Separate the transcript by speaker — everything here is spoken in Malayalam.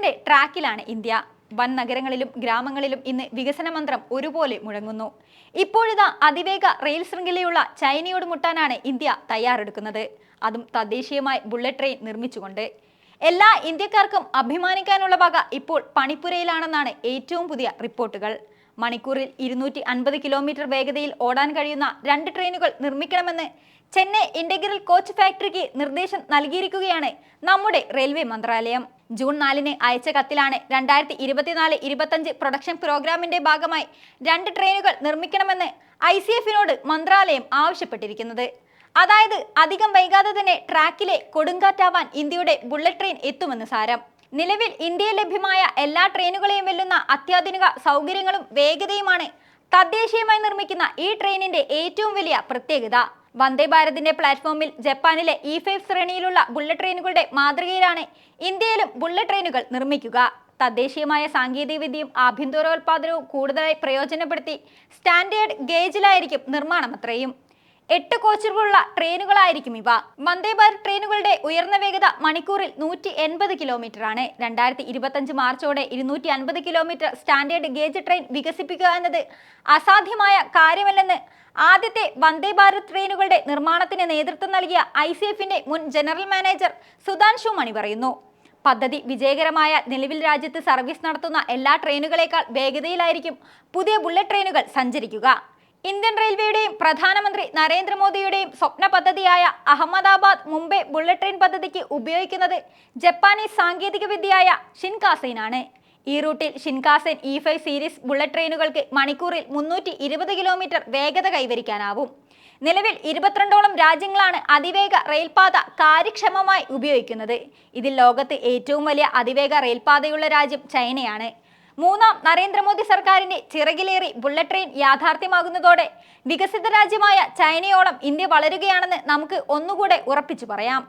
Speaker 1: വികസനത്തിന്റെ ട്രാക്കിലാണ് ഇന്ത്യ. വൻ നഗരങ്ങളിലും ഗ്രാമങ്ങളിലും ഇന്ന് വികസന മന്ത്രം ഒരുപോലെ മുഴങ്ങുന്നു. ഇപ്പോഴിതാ അതിവേഗ റെയിൽ ശൃംഖലയുള്ള ചൈനയോട് മുട്ടാനാണ് ഇന്ത്യ തയ്യാറെടുക്കുന്നത്. അതും തദ്ദേശീയമായി ബുള്ളറ്റ് ട്രെയിൻ നിർമ്മിച്ചുകൊണ്ട്. എല്ലാ ഇന്ത്യക്കാർക്കും അഭിമാനിക്കാനുള്ള വക ഇപ്പോൾ പണിപ്പുരയിലാണെന്നാണ് ഏറ്റവും പുതിയ റിപ്പോർട്ടുകൾ. മണിക്കൂറിൽ 250 കിലോമീറ്റർ വേഗതയിൽ ഓടാൻ കഴിയുന്ന 2 ട്രെയിനുകൾ നിർമ്മിക്കണമെന്ന് ചെന്നൈ ഇന്റഗ്രൽ കോച്ച് ഫാക്ടറിക്ക് നിർദ്ദേശം നൽകിയിരിക്കുകയാണ് നമ്മുടെ റെയിൽവേ മന്ത്രാലയം. ജൂൺ 4-ന് അയച്ച കത്തിലാണ് 2024-25 പ്രൊഡക്ഷൻ പ്രോഗ്രാമിന്റെ ഭാഗമായി 2 ട്രെയിനുകൾ നിർമ്മിക്കണമെന്ന് ICF-നോട് മന്ത്രാലയം ആവശ്യപ്പെട്ടിരിക്കുന്നത്. അതായത് അധികം വൈകാതെ തന്നെ ട്രാക്കിലെ കൊടുങ്കാറ്റാവാൻ ഇന്ത്യയുടെ ബുള്ളറ്റ് ട്രെയിൻ എത്തുമെന്ന് സാരം. നിലവിൽ ഇന്ത്യയിൽ ലഭ്യമായ എല്ലാ ട്രെയിനുകളെയും വെല്ലുന്ന അത്യാധുനിക സൗകര്യങ്ങളും വേഗതയുമാണ് തദ്ദേശീയമായി നിർമ്മിക്കുന്ന ഈ ട്രെയിനിന്റെ ഏറ്റവും വലിയ പ്രത്യേകത. വന്ദേ ഭാരതിന്റെ പ്ലാറ്റ്ഫോമിൽ ജപ്പാനിലെ E5 ശ്രേണിയിലുള്ള ബുള്ളറ്റ് ട്രെയിനുകളുടെ മാതൃകയിലാണ് ഇന്ത്യയിലും ബുള്ളറ്റ് ട്രെയിനുകൾ നിർമ്മിക്കുക. തദ്ദേശീയമായ സാങ്കേതികവിദ്യയും ആഭ്യന്തരോൽപാദനവും കൂടുതലായി പ്രയോജനപ്പെടുത്തി സ്റ്റാൻഡേർഡ് ഗേജിലായിരിക്കും നിർമ്മാണം. അത്രയും 8 കോച്ചുകളുള്ള ട്രെയിനുകളായിരിക്കും ഇവ. വന്ദേ ഭാരത് ട്രെയിനുകളുടെ ഉയർന്ന വേഗത മണിക്കൂറിൽ 180 കിലോമീറ്റർ ആണ്. 2025 മാർച്ചോടെ 250 കിലോമീറ്റർ സ്റ്റാൻഡേർഡ് ഗേജ് ട്രെയിൻ വികസിപ്പിക്കുക എന്നത് അസാധ്യമായ കാര്യമല്ലെന്ന് ആദ്യത്തെ വന്ദേ ഭാരത് ട്രെയിനുകളുടെ നിർമ്മാണത്തിന് നേതൃത്വം നൽകിയ ICF-ന്റെ മുൻ ജനറൽ മാനേജർ സുധാൻഷു മണി പറയുന്നു. പദ്ധതി വിജയകരമായ നിലവിൽ രാജ്യത്ത് സർവീസ് നടത്തുന്ന എല്ലാ ട്രെയിനുകളേക്കാൾ വേഗതയിലായിരിക്കും പുതിയ ബുള്ളറ്റ് ട്രെയിനുകൾ സഞ്ചരിക്കുക. ഇന്ത്യൻ റെയിൽവേയുടെയും പ്രധാനമന്ത്രി നരേന്ദ്രമോദിയുടെയും സ്വപ്ന പദ്ധതിയായ അഹമ്മദാബാദ് മുംബൈ ബുള്ളറ്റ് ട്രെയിൻ പദ്ധതിക്ക് ഉപയോഗിക്കുന്നത് ജപ്പാനീസ് സാങ്കേതിക വിദ്യയായ ഷിൻകാസെൻ ആണ്. ഈ റൂട്ടിൽ ഷിൻകാസെൻ E5 സീരീസ് ബുള്ളറ്റ് ട്രെയിനുകൾക്ക് മണിക്കൂറിൽ 320 കിലോമീറ്റർ വേഗത കൈവരിക്കാനാവും. നിലവിൽ 22ഓളം രാജ്യങ്ങളാണ് അതിവേഗ റെയിൽപാത കാര്യക്ഷമമായി ഉപയോഗിക്കുന്നത്. ഇതിൽ ലോകത്ത് ഏറ്റവും വലിയ അതിവേഗ റെയിൽപാതയുള്ള രാജ്യം ചൈനയാണ്. മൂന്നാം നരേന്ദ്രമോദി സർക്കാരിന്റെ ചിറകിലേറി ബുള്ളറ്റ് ട്രെയിൻ യാഥാർത്ഥ്യമാകുന്നതോടെ വികസിത രാജ്യമായ ചൈനയോളം ഇന്ത്യ വളരുകയാണെന്ന് നമുക്ക് ഒന്നുകൂടെ ഉറപ്പിച്ചു പറയാം.